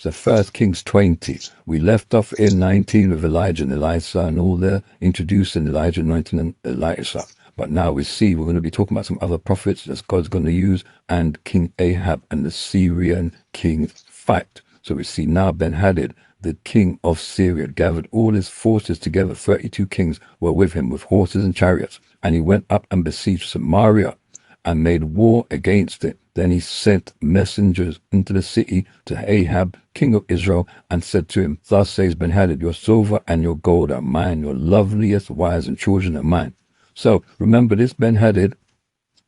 So 1 Kings 20. We left off in 19 with Elijah and Elisha and all there, introducing Elijah, anointing and Elisha. But now we see we're going to be talking about some other prophets that God's going to use, and King Ahab and the Syrian king fight. So we see now Ben Hadad, the king of Syria, gathered all his forces together. 32 kings were with him with horses and chariots. And he went up and besieged Samaria and made war against it. Then he sent messengers into the city to Ahab, king of Israel, and said to him, Thus says Ben Hadad, your silver and your gold are mine, your loveliest wives and children are mine. So remember, this Ben Hadad,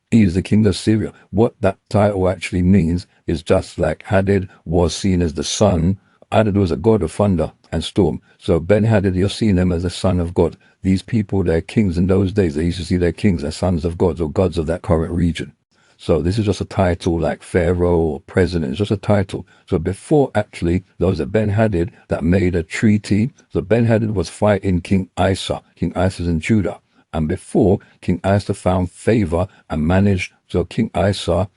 he is the king of Syria. What that title actually means is just like Hadad was seen as the son. Hadad was a god of thunder and storm. So Ben Hadad, you're seeing him as a son of God. These people, they're kings in those days. They used to see their kings as sons of gods or gods of that current region. So this is just a title like Pharaoh or president. It's just a title. So before actually, there was a Ben Hadad that made a treaty. So Ben Hadad was fighting King Asa. King Asa's in Judah. And before, King Asa found favor and managed. So King Asa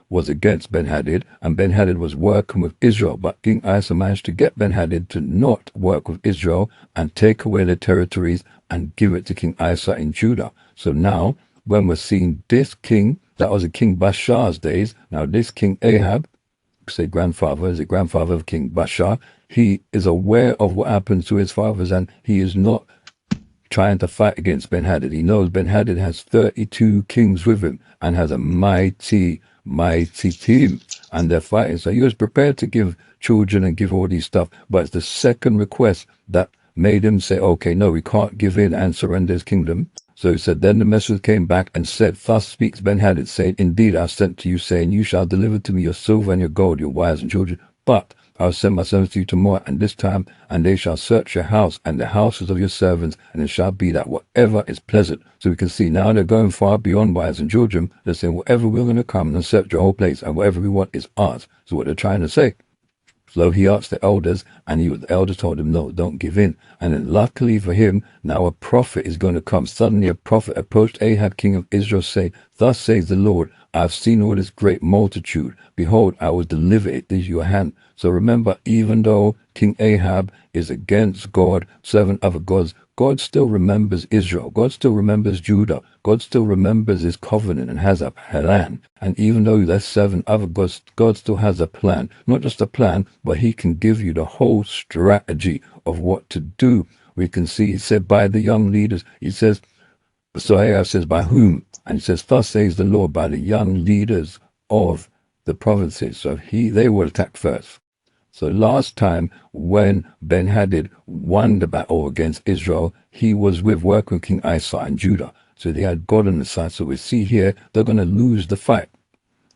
was against Ben Hadad, and Ben Hadad was working with Israel. But King Asa managed to get Ben Hadad to not work with Israel and take away their territories and give it to King Asa in Judah. So now, when we're seeing this king, that was a King Baasha's days. Now this King Ahab, say grandfather, is the grandfather of King Baasha. He is aware of what happened to his fathers, and he is not trying to fight against Ben Hadad. He knows Ben Hadad has 32 kings with him and has a mighty team, and they're fighting. So he was prepared to give children and give all these stuff, but it's the second request that made him say, okay, no, we can't give in and surrender his kingdom. So he said, then the messenger came back and said, Thus speaks Ben Hadad, saying, Indeed, I sent to you, saying, You shall deliver to me your silver and your gold, your wives and children, but I'll send my servants to you tomorrow and this time, and they shall search your house and the houses of your servants, and it shall be that whatever is pleasant. So we can see now they're going far beyond wives and children. They're saying, whatever we're going to come and search your whole place, and whatever we want is ours. So what they're trying to say. So he asked the elders, and the elders told him, no, don't give in. And then luckily for him, now a prophet is going to come. Suddenly a prophet approached Ahab, king of Israel, saying, Thus says the Lord, I have seen all this great multitude. Behold, I will deliver it into your hand. So remember, even though King Ahab is against God, serving other gods, God still remembers Israel. God still remembers Judah. God still remembers his covenant and has a plan. And even though they're serving other gods, God still has a plan. Not just a plan, but he can give you the whole strategy of what to do. We can see, he said, by the young leaders. He says, so Ahab says, by whom? And he says, Thus says the Lord, by the young leaders of the provinces. So they will attack first. So last time when Ben Hadad won the battle against Israel, he was working with King Asa and Judah. So they had God on the side. So we see here, they're going to lose the fight.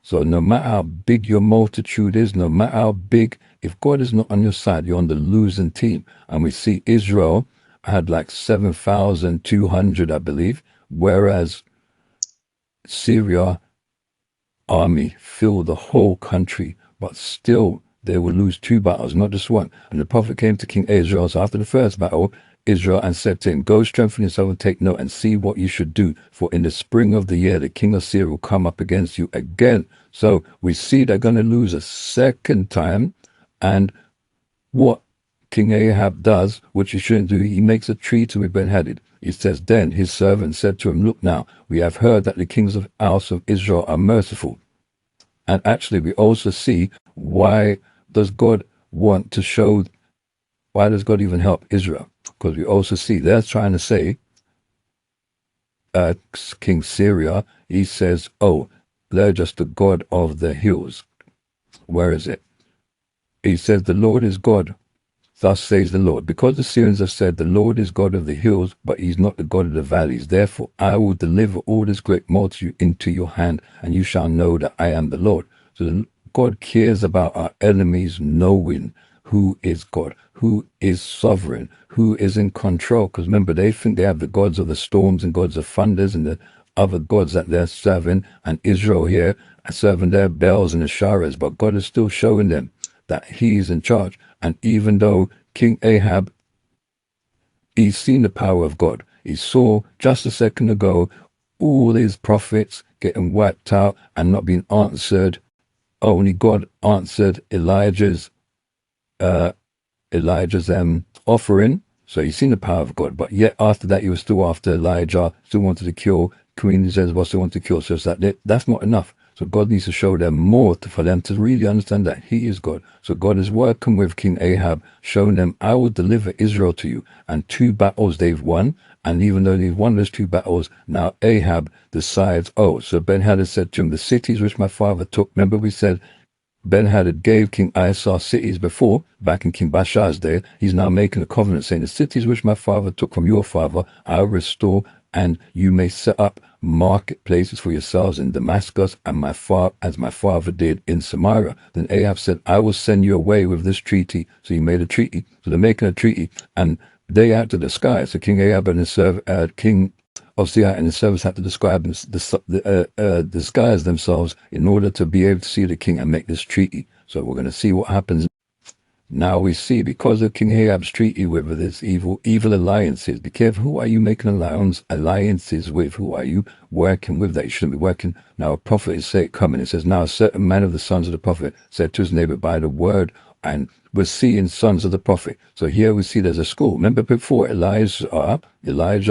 So no matter how big your multitude is, no matter how big, if God is not on your side, you're on the losing team. And we see Israel had like 7,200, I believe, whereas Syria army filled the whole country, but still they will lose 2 battles, not just one. And the prophet came to King Israel. So after the first battle, Israel, and said to him, Go strengthen yourself and take note and see what you should do. For in the spring of the year, the king of Syria will come up against you again. So we see they're going to lose a second time. And what King Ahab does, which he shouldn't do, he makes a treaty with Ben Hadad. He says, Then his servant said to him, Look now, we have heard that the kings of the house of Israel are merciful. And actually, we also see why does God want to show, why does God even help Israel? Because we also see they're trying to say, King Syria, he says, oh, they're just the God of the hills. Where is it? He says, the Lord is God. Thus says the Lord. Because the Syrians have said, the Lord is God of the hills, but he's not the God of the valleys. Therefore, I will deliver all this great multitude into your hand, and you shall know that I am the Lord. So God cares about our enemies knowing who is God, who is sovereign, who is in control. Because remember, they think they have the gods of the storms and gods of thunders and the other gods that they're serving, and Israel here are serving their bells and Asherahs, but God is still showing them that he's in charge. And even though King Ahab, he's seen the power of God, he saw just a second ago all his prophets getting wiped out and not being answered. Only God answered Elijah's Elijah's offering. So he's seen the power of God, but yet after that, he was still after Elijah, still wanted to kill Queen Jezebel, still wanted to kill. So it's that's not enough. So God needs to show them more for them to really understand that he is God. So God is working with King Ahab, showing them, I will deliver Israel to you. And 2 battles they've won. And even though they've won those 2 battles, now Ahab decides, so Ben Hadad said to him, the cities which my father took, remember we said, Ben Hadad gave King Asa cities before, back in King Baasha's day. He's now making a covenant saying, the cities which my father took from your father, I'll restore, and you may set up marketplaces for yourselves in Damascus, and as my father did in Samaria. Then Ahab said, I will send you away with this treaty. So he made a treaty. So they're making a treaty, and they out to the sky. So King Ahab and his King Osea and his servants had to disguise themselves in order to be able to see the king and make this treaty. So we're going to see what happens. Now we see, because of King Ahab's treaty with this evil alliances, be careful, who are you making alliances with? Who are you working with that you shouldn't be working? Now a prophet is coming. It says, now a certain man of the sons of the prophet said to his neighbor, by the word, and we're seeing sons of the prophet. So here we see there's a school. Remember before Elijah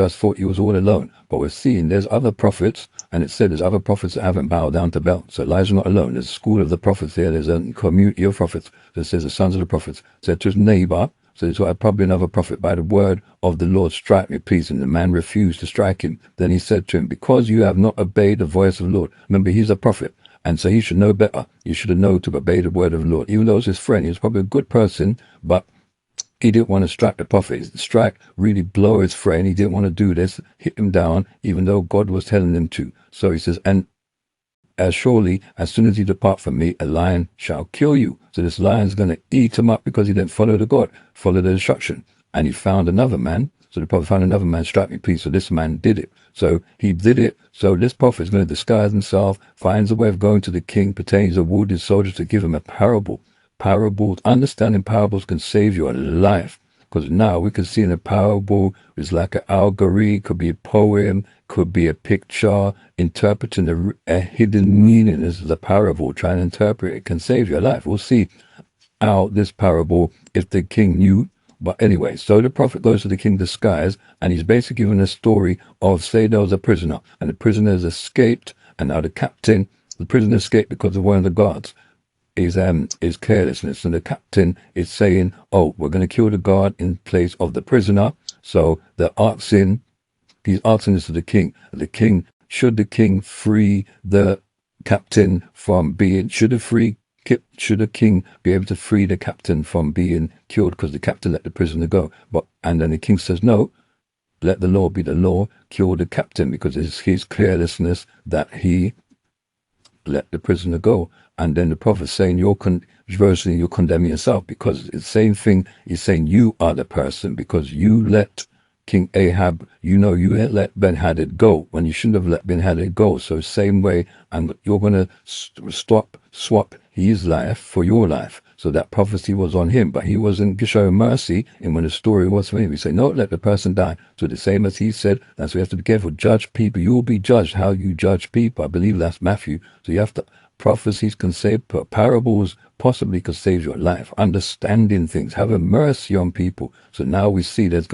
thought he was all alone. But we're seeing there's other prophets, and it said there's other prophets that haven't bowed down to Baal. So Elijah's not alone. There's a school of the prophets there. There's a community of prophets. So it says the sons of the prophets said to his neighbor, so there's probably another prophet, by the word of the Lord, strike me, please. And the man refused to strike him. Then he said to him, because you have not obeyed the voice of the Lord. Remember, he's a prophet. And so he should know better. You should have known to obey the word of the Lord. Even though it was his friend, he was probably a good person, but he didn't want to strike the prophet. Strike, really blow his friend. He didn't want to do this, hit him down, even though God was telling him to. So he says, and as surely, as soon as you depart from me, a lion shall kill you. So this lion's going to eat him up because he didn't follow the God, follow the instruction. And he found another man. So the prophet found another man, strike me, please. So this man did it. So he did it. So this prophet is going to disguise himself, finds a way of going to the king, pertains a wounded soldier to give him a parable. Parables, understanding parables can save your life. Because now we can see in a parable, it's like an allegory, could be a poem, could be a picture, interpreting a hidden meaning. This is a parable, trying to interpret it can save your life. We'll see how this parable, if the king knew. But anyway, so the prophet goes to the king disguised, and he's basically giving a story of, say there was a prisoner, and the prisoner has escaped, and now the prisoner escaped because of one of the guards. Is carelessness, and the captain is saying, we're going to kill the guard in place of the prisoner. So he's asking this to the king. Should the king free the captain from being, should the king be able to free the captain from being killed because the captain let the prisoner go? And then the king says, no, let the law be the law, kill the captain, because it's his carelessness that he let the prisoner go. And then the prophet saying, you're condemning yourself, because it's the same thing. He's saying you are the person, because you let King Ahab, you let Ben Hadad go when you shouldn't have let Ben Hadad go. So same way, and you're going to swap his life for your life. So that prophecy was on him, but he wasn't showing mercy. And when the story was for him, he said, no, let the person die. So the same as he said, that's why we have to be careful. Judge people. You will be judged how you judge people. I believe that's Matthew. So you have to, prophecies can save, parables possibly could save your life. Understanding things, having mercy on people. So now we see there's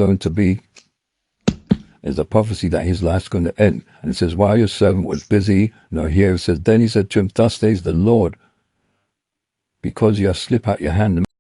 a prophecy that his life's going to end. And it says, while your servant was busy, here it says, then he said to him, thus says the Lord, because you have slipped out your hand